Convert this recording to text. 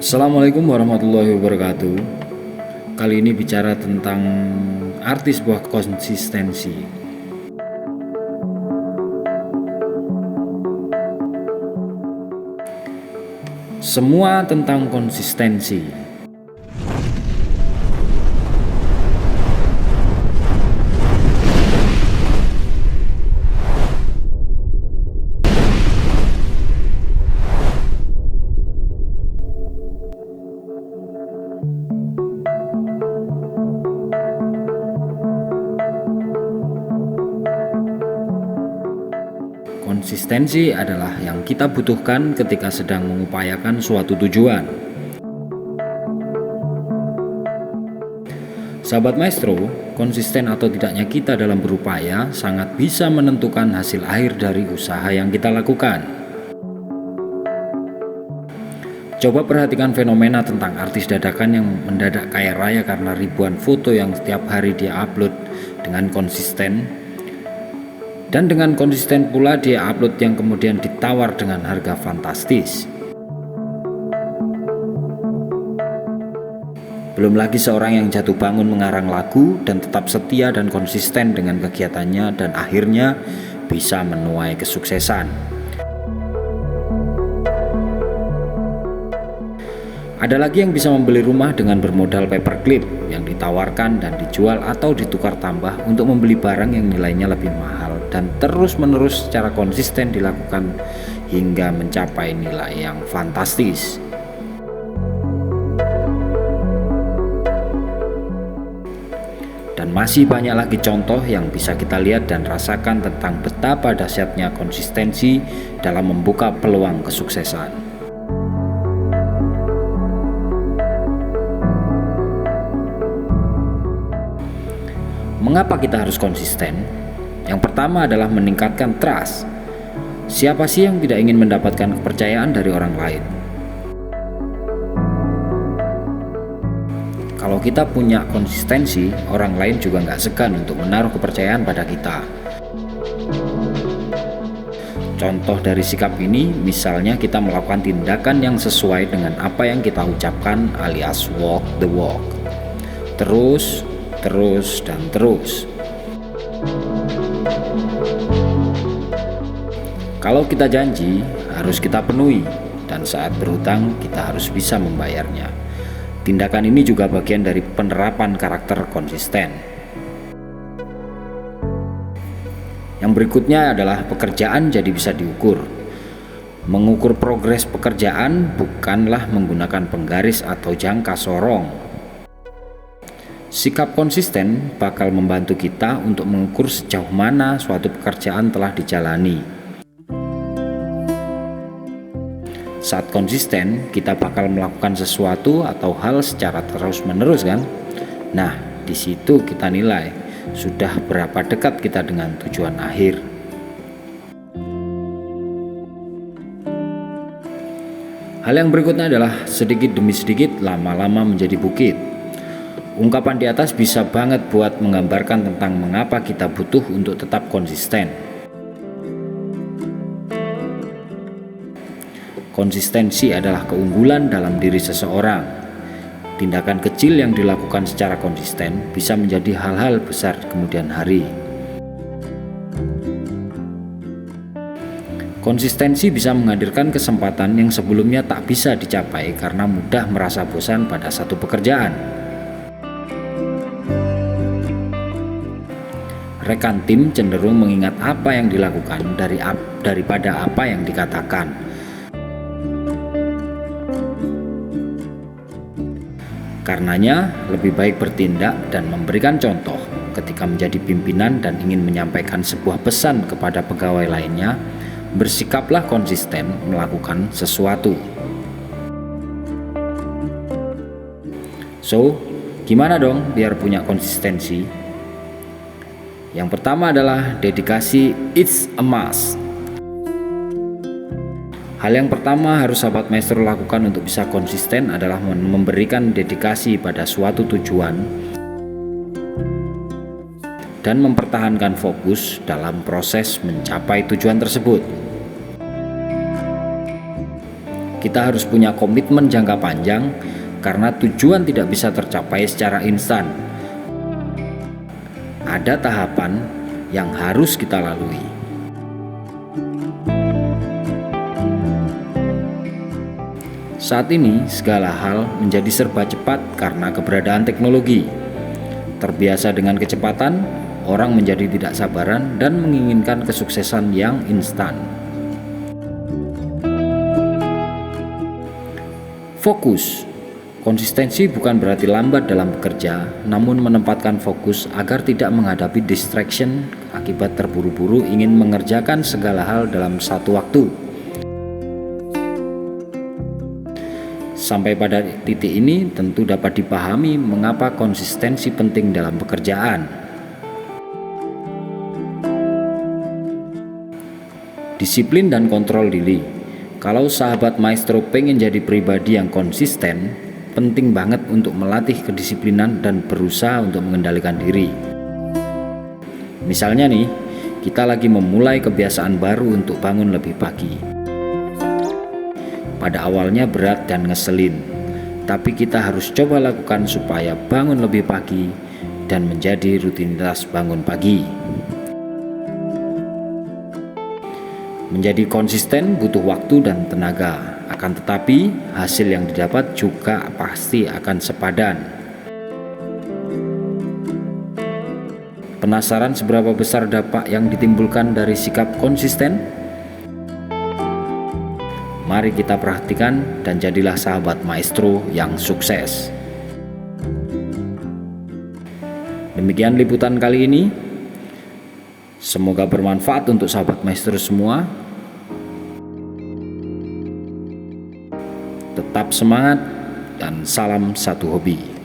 Assalamualaikum warahmatullahi wabarakatuh. Kali ini bicara tentang arti sebuah konsistensi. Semua tentang konsistensi. Konsistensi adalah yang kita butuhkan ketika sedang mengupayakan suatu tujuan. Sahabat Maestro, konsisten atau tidaknya kita dalam berupaya sangat bisa menentukan hasil akhir dari usaha yang kita lakukan. Coba perhatikan fenomena tentang artis dadakan yang mendadak kaya raya karena ribuan foto yang setiap hari dia upload dengan konsisten. Dan dengan konsisten pula dia upload yang kemudian ditawar dengan harga fantastis. Belum lagi seorang yang jatuh bangun mengarang lagu dan tetap setia dan konsisten dengan kegiatannya dan akhirnya bisa menuai kesuksesan. Ada lagi yang bisa membeli rumah dengan bermodal paperclip yang ditawarkan dan dijual atau ditukar tambah untuk membeli barang yang nilainya lebih mahal dan terus-menerus secara konsisten dilakukan hingga mencapai nilai yang fantastis. Dan masih banyak lagi contoh yang bisa kita lihat dan rasakan tentang betapa dahsyatnya konsistensi dalam membuka peluang kesuksesan. Mengapa kita harus konsisten? Yang pertama adalah meningkatkan trust. Siapa sih yang tidak ingin mendapatkan kepercayaan dari orang lain? Kalau kita punya konsistensi, orang lain juga nggak segan untuk menaruh kepercayaan pada kita. Contoh dari sikap ini, misalnya kita melakukan tindakan yang sesuai dengan apa yang kita ucapkan alias walk the walk. Terus, dan terus. Kalau kita janji, harus kita penuhi, dan saat berhutang, kita harus bisa membayarnya. Tindakan ini juga bagian dari penerapan karakter konsisten. Yang berikutnya adalah pekerjaan jadi bisa diukur. Mengukur progres pekerjaan bukanlah menggunakan penggaris atau jangka sorong. Sikap konsisten bakal membantu kita untuk mengukur sejauh mana suatu pekerjaan telah dijalani. Saat konsisten, kita bakal melakukan sesuatu atau hal secara terus-menerus kan? Nah, di situ kita nilai sudah berapa dekat kita dengan tujuan akhir. Hal yang berikutnya adalah sedikit demi sedikit lama-lama menjadi bukit. Ungkapan di atas bisa banget buat menggambarkan tentang mengapa kita butuh untuk tetap konsisten. Konsistensi adalah keunggulan dalam diri seseorang. Tindakan kecil yang dilakukan secara konsisten bisa menjadi hal-hal besar di kemudian hari. Konsistensi bisa menghadirkan kesempatan yang sebelumnya tak bisa dicapai karena mudah merasa bosan pada satu pekerjaan. Rekan tim cenderung mengingat apa yang dilakukan daripada apa yang dikatakan. Karenanya, lebih baik bertindak dan memberikan contoh ketika menjadi pimpinan dan ingin menyampaikan sebuah pesan kepada pegawai lainnya. Bersikaplah konsisten melakukan sesuatu. So, gimana dong biar punya konsistensi? Yang pertama adalah dedikasi, it's a must. Hal yang pertama harus sahabat maestro lakukan untuk bisa konsisten adalah memberikan dedikasi pada suatu tujuan dan mempertahankan fokus dalam proses mencapai tujuan tersebut. Kita harus punya komitmen jangka panjang karena tujuan tidak bisa tercapai secara instan. Ada tahapan yang harus kita lalui. Saat ini, segala hal menjadi serba cepat karena keberadaan teknologi. Terbiasa dengan kecepatan, orang menjadi tidak sabaran dan menginginkan kesuksesan yang instan. Fokus. Konsistensi bukan berarti lambat dalam bekerja, namun menempatkan fokus agar tidak menghadapi distraction akibat terburu-buru ingin mengerjakan segala hal dalam satu waktu. Sampai pada titik ini tentu dapat dipahami mengapa konsistensi penting dalam pekerjaan. Disiplin dan kontrol diri. Kalau sahabat maestro pengen jadi pribadi yang konsisten, penting banget untuk melatih kedisiplinan dan berusaha untuk mengendalikan diri. Misalnya nih, kita lagi memulai kebiasaan baru untuk bangun lebih pagi. Pada awalnya berat dan ngeselin, tapi kita harus coba lakukan supaya bangun lebih pagi dan menjadi rutinitas bangun pagi. Menjadi konsisten butuh waktu dan tenaga, akan tetapi hasil yang didapat juga pasti akan sepadan. Penasaran seberapa besar dampak yang ditimbulkan dari sikap konsisten? Mari kita perhatikan dan jadilah sahabat maestro yang sukses. Demikian liputan kali ini. Semoga bermanfaat untuk sahabat maestro semua. Tetap semangat dan salam satu hobi.